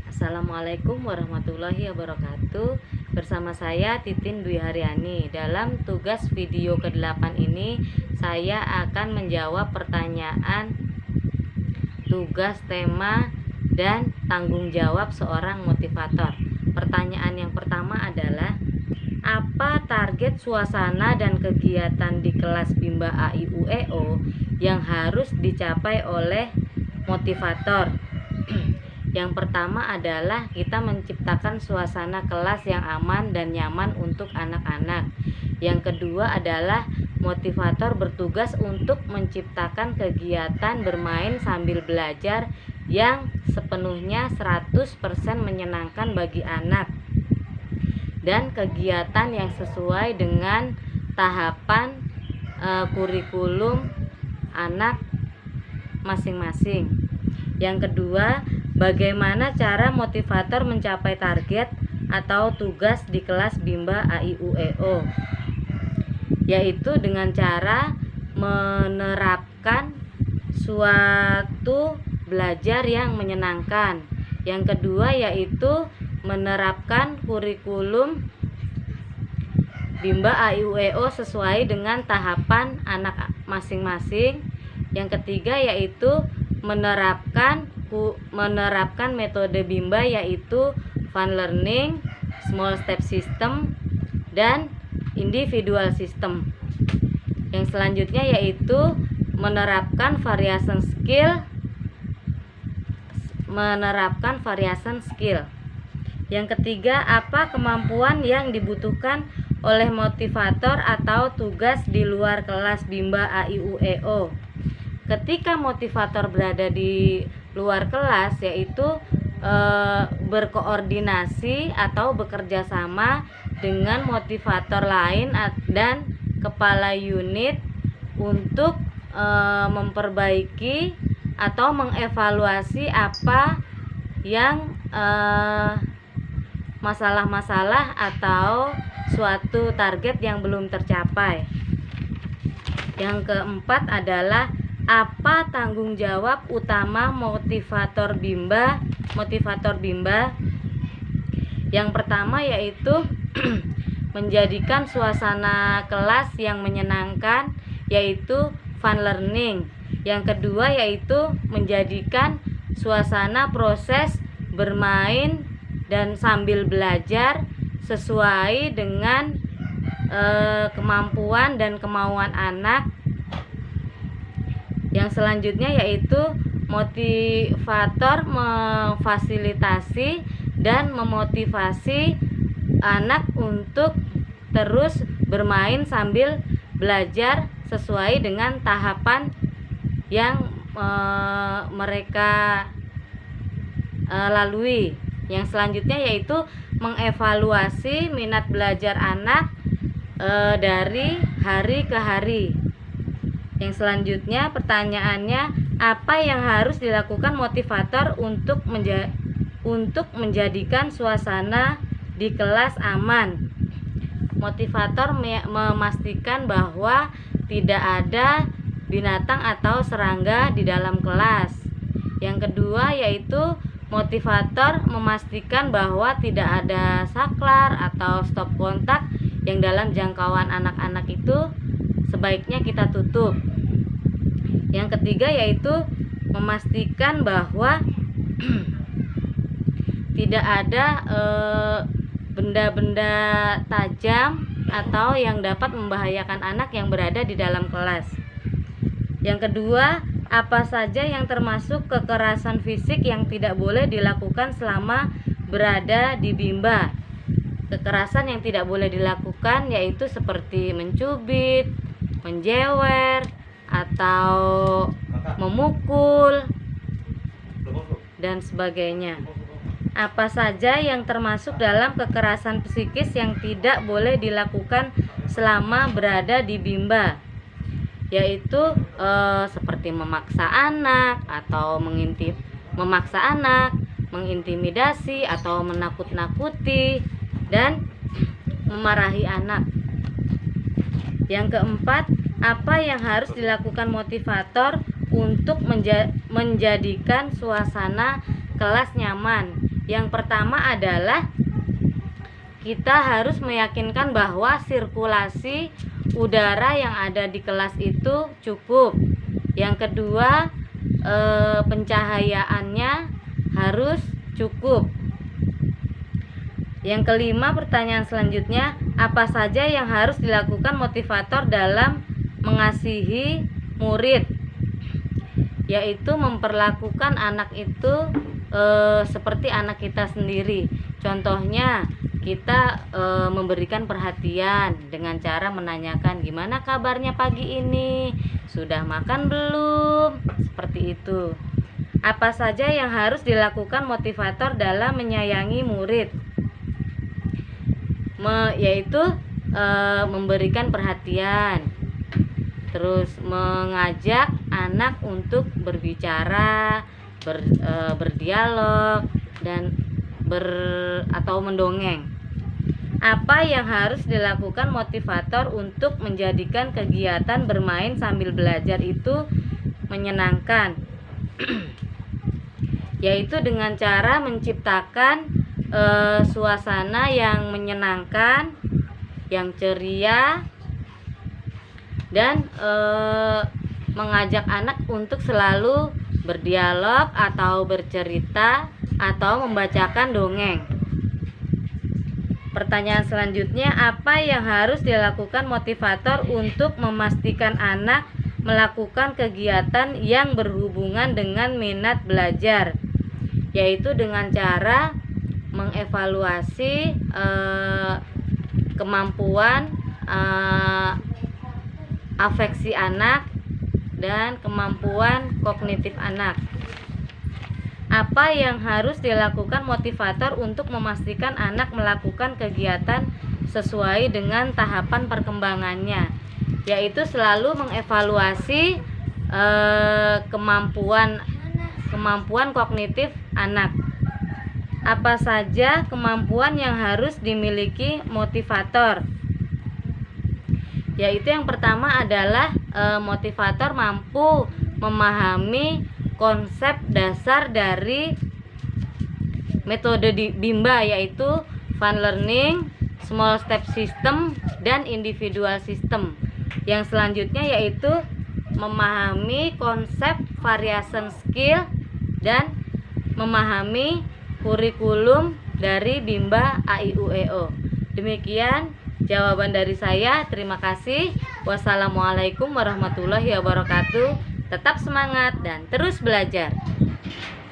Assalamualaikum warahmatullahi wabarakatuh. Bersama saya Titin Dwi Haryani. Dalam tugas video ke-8 ini saya akan menjawab pertanyaan tugas, tema, dan tanggung jawab seorang motivator. Pertanyaan yang pertama adalah, apa target suasana dan kegiatan di kelas Bimba AIUEO yang harus dicapai oleh motivator? Yang pertama adalah kita menciptakan suasana kelas yang aman dan nyaman untuk anak-anak. Yang kedua adalah motivator bertugas untuk menciptakan kegiatan bermain sambil belajar yang sepenuhnya 100% menyenangkan bagi anak, dan kegiatan yang sesuai dengan tahapan kurikulum anak masing-masing. Yang kedua, bagaimana cara motivator mencapai target atau tugas di kelas Bimba AIUEO? Yaitu dengan cara menerapkan suatu belajar yang menyenangkan. Yang kedua yaitu menerapkan kurikulum Bimba AIUEO sesuai dengan tahapan anak masing-masing. Yang ketiga yaitu menerapkan metode Bimba, yaitu fun learning, small step system, dan individual system. Yang selanjutnya yaitu menerapkan variation skill. Yang ketiga, apa kemampuan yang dibutuhkan oleh motivator atau tugas di luar kelas Bimba AIUEO? Ketika motivator berada di luar kelas, yaitu berkoordinasi atau bekerja sama dengan motivator lain dan kepala unit untuk memperbaiki atau mengevaluasi apa yang masalah-masalah atau suatu target yang belum tercapai. Yang keempat adalah, apa tanggung jawab utama motivator Bimba? Yang pertama yaitu menjadikan suasana kelas yang menyenangkan, yaitu fun learning. Yang kedua yaitu menjadikan suasana proses bermain dan sambil belajar sesuai dengan kemampuan dan kemauan anak. Yang selanjutnya yaitu motivator memfasilitasi dan memotivasi anak untuk terus bermain sambil belajar sesuai dengan tahapan yang mereka lalui. Yang selanjutnya yaitu mengevaluasi minat belajar anak dari hari ke hari. Yang selanjutnya pertanyaannya, apa yang harus dilakukan motivator untuk menjadikan suasana di kelas aman? Motivator memastikan bahwa tidak ada binatang atau serangga di dalam kelas. Yang kedua yaitu motivator memastikan bahwa tidak ada saklar atau stop kontak yang dalam jangkauan anak-anak itu sebaiknya kita tutup. Yang ketiga yaitu memastikan bahwa tidak ada benda-benda tajam atau yang dapat membahayakan anak yang berada di dalam kelas. Yang kedua, apa saja yang termasuk kekerasan fisik yang tidak boleh dilakukan selama berada di Bimba? Kekerasan yang tidak boleh dilakukan yaitu seperti mencubit, menjewer, atau memukul, dan sebagainya. Apa saja yang termasuk dalam kekerasan psikis yang tidak boleh dilakukan selama berada di Bimba? Yaitu seperti memaksa anak atau mengintimidasi atau menakut-nakuti, dan memarahi anak. Yang keempat, apa yang harus dilakukan motivator untuk menjadikan suasana kelas nyaman? Yang pertama adalah kita harus meyakinkan bahwa sirkulasi udara yang ada di kelas itu cukup. Yang kedua, pencahayaannya harus cukup. Yang kelima, pertanyaan selanjutnya, apa saja yang harus dilakukan motivator dalam mengasihi murid? Yaitu memperlakukan anak itu seperti anak kita sendiri. Contohnya, kita memberikan perhatian dengan cara menanyakan, gimana kabarnya pagi ini? Sudah makan belum? Seperti itu. Apa saja yang harus dilakukan motivator dalam menyayangi murid? Yaitu memberikan perhatian, terus mengajak anak untuk berbicara, berdialog, dan atau mendongeng. Apa yang harus dilakukan motivator untuk menjadikan kegiatan bermain sambil belajar itu menyenangkan? Yaitu dengan cara menciptakan suasana yang menyenangkan, yang ceria, dan mengajak anak untuk selalu berdialog atau bercerita atau membacakan dongeng. Pertanyaan selanjutnya, apa yang harus dilakukan motivator untuk memastikan anak melakukan kegiatan yang berhubungan dengan minat belajar? Yaitu dengan cara mengevaluasi kemampuan afeksi anak dan kemampuan kognitif anak. Apa yang harus dilakukan motivator untuk memastikan anak melakukan kegiatan sesuai dengan tahapan perkembangannya? Yaitu selalu mengevaluasi kemampuan kognitif anak. Apa saja kemampuan yang harus dimiliki motivator? Yaitu yang pertama adalah motivator mampu memahami konsep dasar dari metode Bimba, yaitu fun learning, small step system, dan individual system. Yang selanjutnya yaitu memahami konsep variation skill dan memahami kurikulum dari Bimba A-I-U-E-O. Demikian jawaban dari saya. Terima kasih. Wassalamualaikum warahmatullahi wabarakatuh. Tetap semangat dan terus belajar.